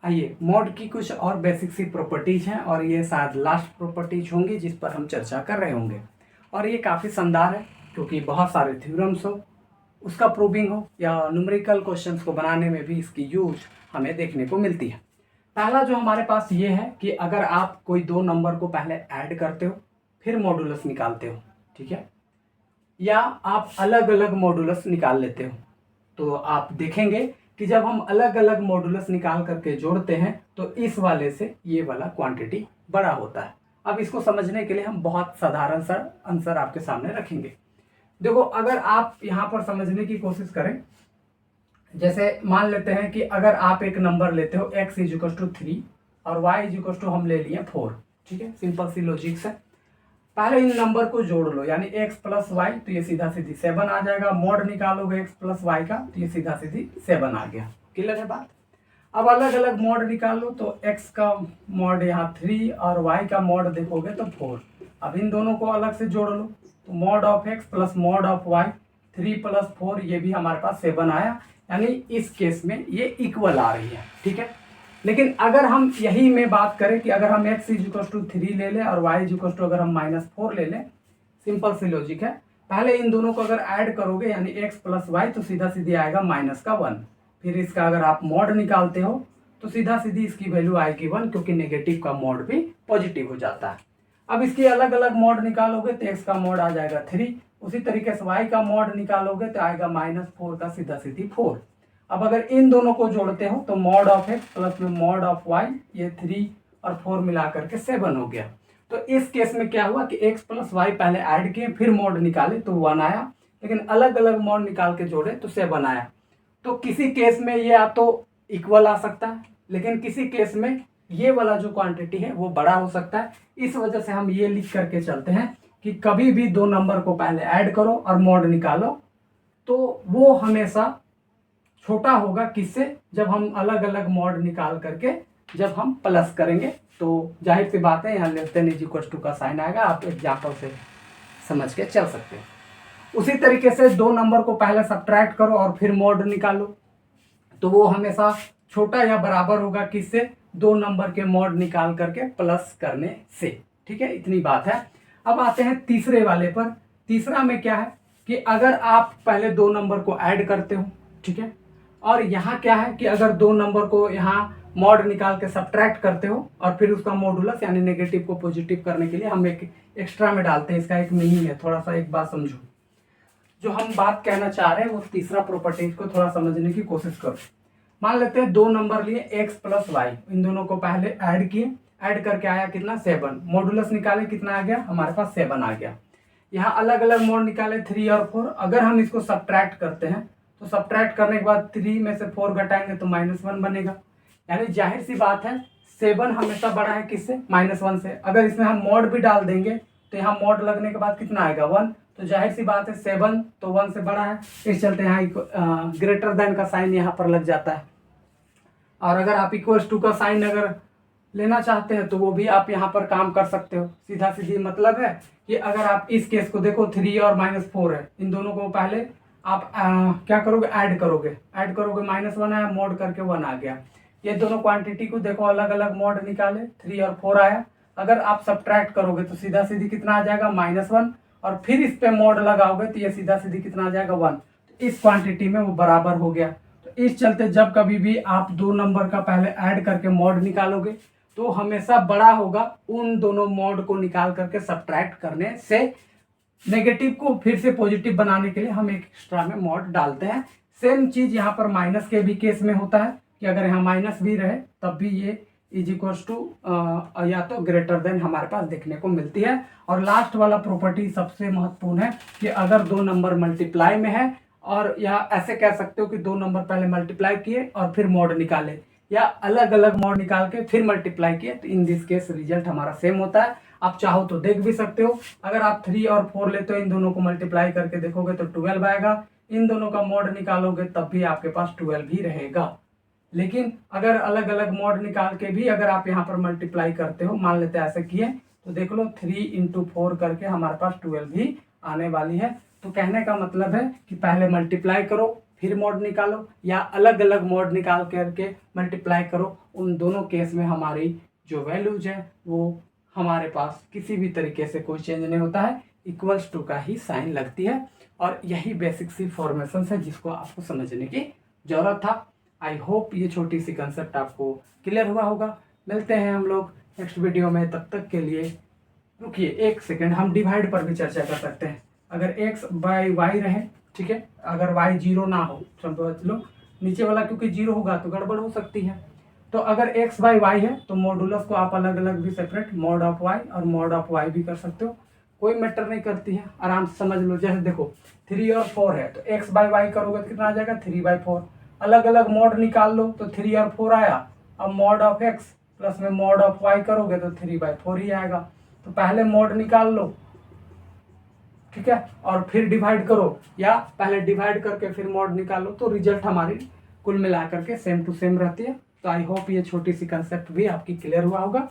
आइए, मॉड की कुछ और बेसिक सी प्रॉपर्टीज हैं और ये शायद लास्ट प्रॉपर्टीज होंगी जिस पर हम चर्चा कर रहे होंगे। और ये काफ़ी शानदार है क्योंकि बहुत सारे थ्योरम्स हो, उसका प्रूविंग हो या न्यूमेरिकल क्वेश्चंस को बनाने में भी इसकी यूज हमें देखने को मिलती है। पहला जो हमारे पास ये है कि अगर आप कोई दो नंबर को पहले ऐड करते हो फिर मॉडुलस निकालते हो, ठीक है, या आप अलग अलग मॉडुलस निकाल लेते हो, तो आप देखेंगे कि जब हम अलग अलग मॉडुलस निकाल करके जोड़ते हैं तो इस वाले से ये वाला क्वांटिटी बड़ा होता है। अब इसको समझने के लिए हम बहुत साधारण सा आंसर आपके सामने रखेंगे। देखो, अगर आप यहाँ पर समझने की कोशिश करें, जैसे मान लेते हैं कि अगर आप एक नंबर लेते हो x = 3 और y = हम ले लिए 4, ठीक है, सिंपल सी लॉजिक है। पहले इन नंबर को जोड़ लो, यानी x + y, तो ये सीधा सीधी 7 आ जाएगा। मॉड निकालोगे x + y का तो ये सीधा सीधी 7 आ गया। क्लियर है बात? अब अलग अलग मॉड निकालो तो x का मॉड यहाँ 3 और y का मॉड देखोगे तो 4। अब इन दोनों को अलग से जोड़ लो तो mod of x plus mod of y, 3 + 4, ये भी हमारे पास 7 आया, यानी इस केस में ये इक्वल आ रही है, ठीक है। लेकिन अगर हम यही में बात करें कि अगर हम x = 3 ले लें और y = अगर हम -4 ले लें, सिंपल सी लॉजिक है। पहले इन दोनों को अगर ऐड करोगे यानी x + y तो सीधा सीधी आएगा -1। फिर इसका अगर आप मॉड निकालते हो तो सीधा सीधी इसकी वैल्यू आएगी 1, क्योंकि नेगेटिव का मॉड भी पॉजिटिव हो जाता है। अब इसकी अलग अलग मॉड निकालोगे तो x का मॉड आ जाएगा 3, उसी तरीके से y का मॉड निकालोगे तो आएगा -4 का सीधा सीधी 4। अब अगर इन दोनों को जोड़ते हो तो मॉड ऑफ x प्लस में मॉड ऑफ y, ये 3 और 4 मिला करके 7 हो गया। तो इस केस में क्या हुआ कि x + y पहले ऐड किए फिर मॉड निकाले तो 1 आया, लेकिन अलग अलग मॉड निकाल के जोड़े तो 7 आया। तो किसी केस में ये या तो इक्वल आ सकता है, लेकिन किसी केस में ये वाला जो क्वांटिटी है वो बड़ा हो सकता है। इस वजह से हम ये लिख करके चलते हैं कि कभी भी दो नंबर को पहले ऐड करो और मॉड निकालो तो वो हमेशा छोटा होगा किससे, जब हम अलग अलग मॉड निकाल करके जब हम प्लस करेंगे तो जाहिर सी बात है यहाँ <= का साइन आएगा। आप एग्जाम्पल से समझ के चल सकते हैं। उसी तरीके से दो नंबर को पहले सब्ट्रैक्ट करो और फिर मॉड निकालो तो वो हमेशा छोटा या बराबर होगा किससे, दो नंबर के मॉड निकाल करके प्लस करने से, ठीक है, इतनी बात है। अब आते हैं तीसरे वाले पर। तीसरा में क्या है कि अगर आप पहले दो नंबर को ऐड करते हो, ठीक है, और यहाँ क्या है कि अगर दो नंबर को यहाँ मॉड निकाल के सब्ट्रैक्ट करते हो और फिर उसका मॉडुलस यानी नेगेटिव को पॉजिटिव करने के लिए हम एक एक्स्ट्रा में डालते हैं। इसका एक मीनिंग है, थोड़ा सा एक बात समझो। जो हम बात कहना चाह रहे हैं वो तीसरा प्रॉपर्टी को थोड़ा समझने की कोशिश करो। मान लेते हैं दो नंबर लिए x + y, इन दोनों को पहले ऐड किए, ऐड करके आया कितना 7, मॉडुलस निकाले कितना आ गया हमारे पास 7 आ गया। यहाँ अलग अलग मॉड निकाले 3 और 4। अगर हम इसको सब्ट्रैक्ट करते हैं तो सब्ट्रैक्ट करने के बाद 3 में से 4 घटाएंगे तो -1 बनेगा, यानी जाहिर सी बात है 7 हमेशा बड़ा है किससे, -1 से। अगर इसमें हम मॉड भी डाल देंगे तो यहाँ मॉड लगने के बाद कितना आएगा 1, तो जाहिर सी बात है 7 तो 1 से बड़ा है, इस चलते यहाँ ग्रेटर देन का साइन यहाँ पर लग जाता है। और अगर आप = का साइन अगर लेना चाहते हैं तो वो भी आप यहाँ पर काम कर सकते हो। सीधा सीधी मतलब है कि अगर आप इस केस को देखो 3 और -4 है, इन दोनों को पहले आप क्या करोगे, ऐड करोगे -1 आया, मॉड करके 1 आ गया। ये दोनों क्वांटिटी को देखो, अलग अलग मॉड निकाले 3 और 4 आया। अगर आप सब्ट्रैक्ट करोगे तो सीधा सीधी कितना आ जाएगा -1, और फिर इस पे मॉड लगाओगे तो ये सीधा सीधी कितना आ जाएगा 1। तो इस क्वांटिटी में वो बराबर हो गया। तो इस चलते जब कभी भी आप दो नंबर का पहले ऐड करके मॉड निकालोगे तो हमेशा बड़ा होगा उन दोनों मॉड को निकाल करके सब्ट्रैक्ट करने से। नेगेटिव को फिर से पॉजिटिव बनाने के लिए हम एक एक्स्ट्रा में मॉड डालते हैं। सेम चीज यहाँ पर माइनस के भी केस में होता है कि अगर यहाँ माइनस भी रहे तब भी ये = या तो ग्रेटर देन हमारे पास देखने को मिलती है। और लास्ट वाला प्रॉपर्टी सबसे महत्वपूर्ण है कि अगर दो नंबर मल्टीप्लाई में है, और या ऐसे कह सकते हो कि दो नंबर पहले मल्टीप्लाई किए और फिर मॉड निकाले, या अलग अलग मॉड निकाल के फिर मल्टीप्लाई किए, तो इन दिस केस रिजल्ट हमारा सेम होता है। आप चाहो तो देख भी सकते हो, अगर आप 3 और 4 लेते हो, इन दोनों को मल्टीप्लाई करके देखोगे तो 12 आएगा। इन दोनों का मॉड निकालोगे तब भी आपके पास 12 ही रहेगा। लेकिन अगर अलग अलग मॉड निकाल के भी अगर आप यहाँ पर मल्टीप्लाई करते हो, मान लेते हैं ऐसे किए, तो देख लो 3 × 4 करके हमारे पास 12 ही आने वाली है। तो कहने का मतलब है कि पहले मल्टीप्लाई करो फिर मॉड निकालो, या अलग अलग मॉड निकाल करके मल्टीप्लाई करो, उन दोनों केस में हमारी जो वैल्यूज है वो हमारे पास किसी भी तरीके से कोई चेंज नहीं होता है, इक्वल्स टू का ही साइन लगती है। और यही बेसिक सी फॉर्मेशन है जिसको आपको समझने की जरूरत था। आई होप ये छोटी सी कंसेप्ट आपको क्लियर हुआ होगा। मिलते हैं हम लोग नेक्स्ट वीडियो में, तब तक के लिए रुकिए एक सेकेंड, हम डिवाइड पर भी चर्चा कर सकते हैं। अगर x बाई वाई रहे, ठीक है, अगर y जीरो ना हो, समझ लो नीचे वाला क्योंकि जीरो होगा तो गड़बड़ हो सकती है। तो अगर x बाई वाई है तो मॉडुलस को आप अलग अलग भी सेपरेट मॉड ऑफ y और मॉड ऑफ y भी कर सकते हो, कोई मैटर नहीं करती है, आराम से समझ लो। जैसे देखो 3 और 4 है तो x बाई वाई करोगे तो कितना आ जाएगा 3/4, अलग अलग मॉड निकाल लो तो 3 और 4 आया। अब मॉड ऑफ x प्लस में मॉड ऑफ y करोगे तो 3/4 ही आएगा। तो पहले मॉड निकाल लो, ठीक है, और फिर डिवाइड करो, या पहले डिवाइड करके फिर मॉड निकालो, तो रिजल्ट हमारी कुल मिला करके सेम टू सेम रहती है। तो आई होप ये छोटी सी कंसेप्ट भी आपकी क्लियर हुआ होगा।